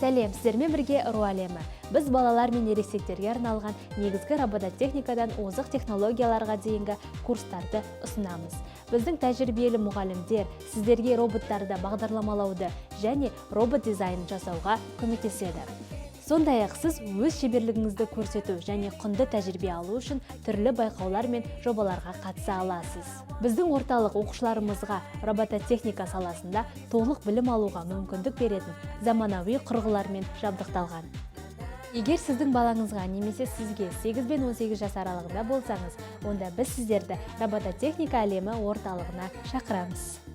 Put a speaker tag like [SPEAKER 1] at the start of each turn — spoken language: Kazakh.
[SPEAKER 1] Сәлем, сіздермен бірге Ру әлемі. Біз балалар мен ересектерге арналған негізгі робототехникадан озық технологияларға дейінгі курстарды ұсынамыз. Біздің тәжірибелі мұғалімдер сіздерге роботтарды бағдарламалауды және робот дизайнын жасауға көмектеседі. Сондай-ақ сіз өз шеберлігіңізді көрсету және құнды тәжірибе алу үшін түрлі байқаулар мен жобаларға қатыса аласыз. Біздің орталық оқушыларымызға робототехника саласында толық білім алуға мүмкіндік беретін заманауи құрылғылармен жабдықталған. Егер сіздің балаңызға немесе сізге 8 бен 18 жас аралығында болсаңыз, онда біз сіздерді робототехника әлемі орталығына шақырамыз.